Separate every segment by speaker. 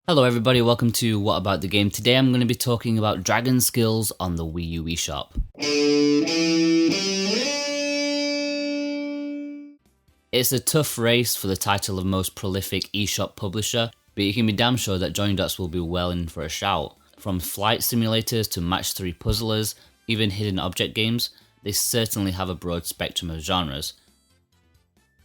Speaker 1: Hello everybody, welcome to What About the Game. Today I'm going to be talking about Dragon Skills on the Wii U eShop. It's a tough race for the title of most prolific eShop publisher, but you can be damn sure that Johnny Dots will be well in for a shout. From flight simulators to match 3 puzzlers, even hidden object games, they certainly have a broad spectrum of genres.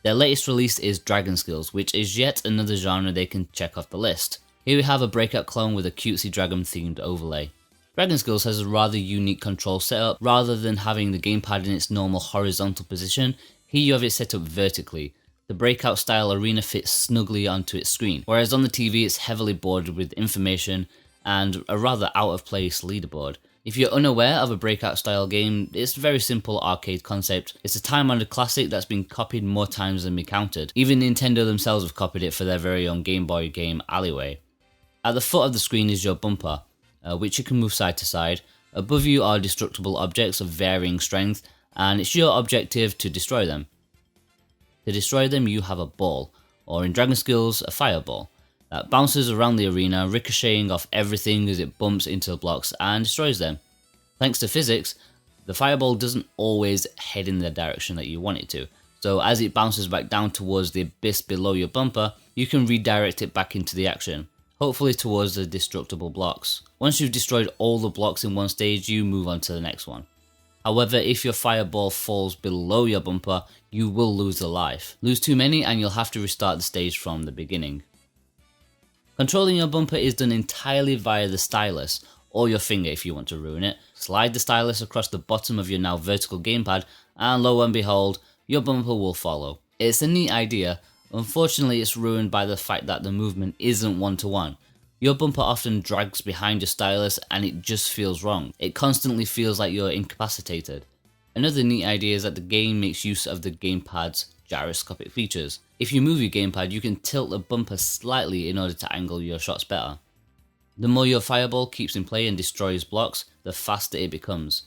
Speaker 1: Their latest release is Dragon Skills, which is yet another genre they can check off the list. Here we have a breakout clone with a cutesy dragon themed overlay. Dragon Skills has a rather unique control setup. Rather than having the gamepad in its normal horizontal position, here you have it set up vertically. The breakout style arena fits snugly onto its screen, whereas on the TV it's heavily bordered with information and a rather out of place leaderboard. If you're unaware of a breakout style game, it's a very simple arcade concept. It's a time-honored classic that's been copied more times than we counted. Even Nintendo themselves have copied it for their very own Game Boy game Alleyway. At the foot of the screen is your bumper, which you can move side to side. Above you are destructible objects of varying strength, and it's your objective to destroy them. To destroy them you have a ball, or in Dragon Skills, a fireball, that bounces around the arena, ricocheting off everything as it bumps into the blocks and destroys them. Thanks to physics, the fireball doesn't always head in the direction that you want it to, so as it bounces back down towards the abyss below your bumper, you can redirect it back into the action, hopefully towards the destructible blocks. Once you've destroyed all the blocks in one stage, you move on to the next one. However, if your fireball falls below your bumper, you will lose a life. Lose too many and you'll have to restart the stage from the beginning. Controlling your bumper is done entirely via the stylus, or your finger if you want to ruin it. Slide the stylus across the bottom of your now vertical gamepad, and lo and behold, your bumper will follow. It's a neat idea. Unfortunately, it's ruined by the fact that the movement isn't one-to-one. Your bumper often drags behind your stylus and it just feels wrong. It constantly feels like you're incapacitated. Another neat idea is that the game makes use of the gamepad's gyroscopic features. If you move your gamepad, you can tilt the bumper slightly in order to angle your shots better. The more your fireball keeps in play and destroys blocks, the faster it becomes.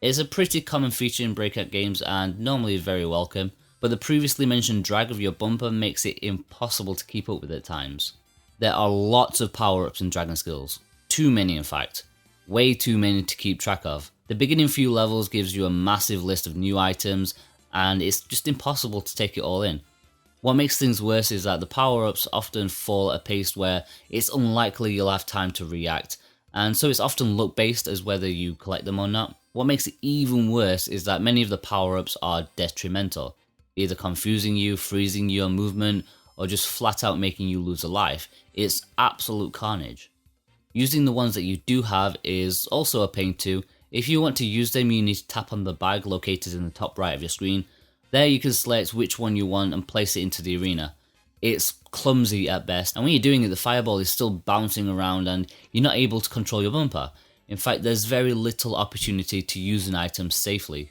Speaker 1: It's a pretty common feature in breakout games and normally very welcome, but the previously mentioned drag of your bumper makes it impossible to keep up with at times. There are lots of power-ups in Dragon Skills. Too many in fact. Way too many to keep track of. The beginning few levels gives you a massive list of new items, and it's just impossible to take it all in. What makes things worse is that the power-ups often fall at a pace where it's unlikely you'll have time to react, and so it's often luck-based as whether you collect them or not. What makes it even worse is that many of the power-ups are detrimental, either confusing you, freezing your movement, or just flat out making you lose a life. It's absolute carnage. Using the ones that you do have is also a pain too. If you want to use them, you need to tap on the bag located in the top right of your screen. There you can select which one you want and place it into the arena. It's clumsy at best, and when you're doing it, the fireball is still bouncing around and you're not able to control your bumper. In fact, there's very little opportunity to use an item safely.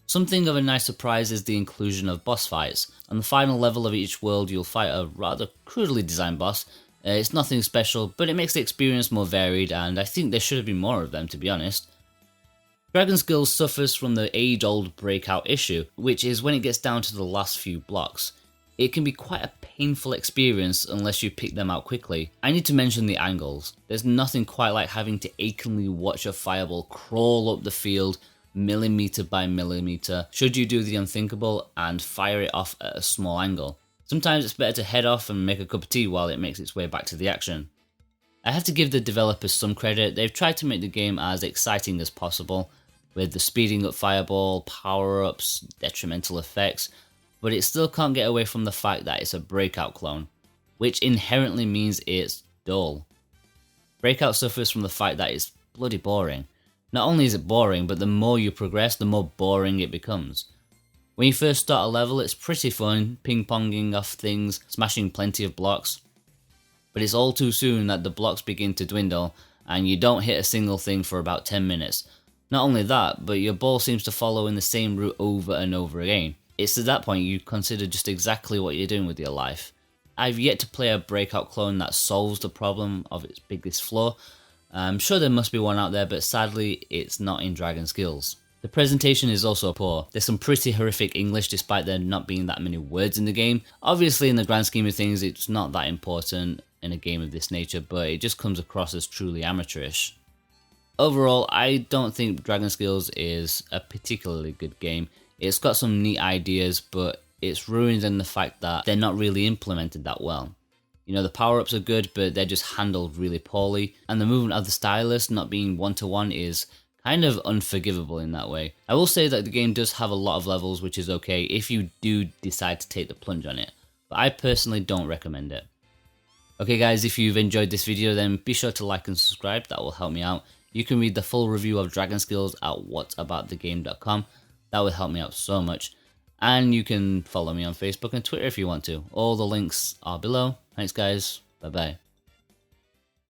Speaker 1: Something of a nice surprise is the inclusion of boss fights. On the final level of each world you'll fight a rather crudely designed boss. It's nothing special, but it makes the experience more varied, and I think there should have been more of them, to be honest. Dragon Skills suffers from the age-old breakout issue, which is when it gets down to the last few blocks. It can be quite a painful experience unless you pick them out quickly. I need to mention the angles. There's nothing quite like having to achingly watch a fireball crawl up the field millimeter by millimeter should you do the unthinkable and fire it off at a small angle. Sometimes it's better to head off and make a cup of tea while it makes its way back to the action. I have to give the developers some credit. They've tried to make the game as exciting as possible, with the speeding up fireball, power-ups, detrimental effects, but it still can't get away from the fact that it's a breakout clone, which inherently means it's dull. Breakout suffers from the fact that it's bloody boring. Not only is it boring, but the more you progress, the more boring it becomes. When you first start a level, it's pretty fun, ping-ponging off things, smashing plenty of blocks. But it's all too soon that the blocks begin to dwindle, and you don't hit a single thing for about 10 minutes. Not only that, but your ball seems to follow in the same route over and over again. It's at that point you consider just exactly what you're doing with your life. I've yet to play a breakout clone that solves the problem of its biggest flaw. I'm sure there must be one out there, but sadly it's not in Dragon Skills. The presentation is also poor. There's some pretty horrific English despite there not being that many words in the game. Obviously in the grand scheme of things it's not that important. in a game of this nature, but it just comes across as truly amateurish. Overall, I don't think Dragon Skills is a particularly good game. It's got some neat ideas, but it's ruined in the fact that they're not really implemented that well. You know, the power-ups are good, but they're just handled really poorly, and the movement of the stylus not being one-to-one is kind of unforgivable in that way. I will say that the game does have a lot of levels, which is okay if you do decide to take the plunge on it, but I personally don't recommend it. Okay guys, if you've enjoyed this video, then be sure to like and subscribe, that will help me out. You can read the full review of Dragon Skills at whataboutthegame.com, that would help me out so much. And you can follow me on Facebook and Twitter if you want to. All the links are below. Thanks guys, bye bye.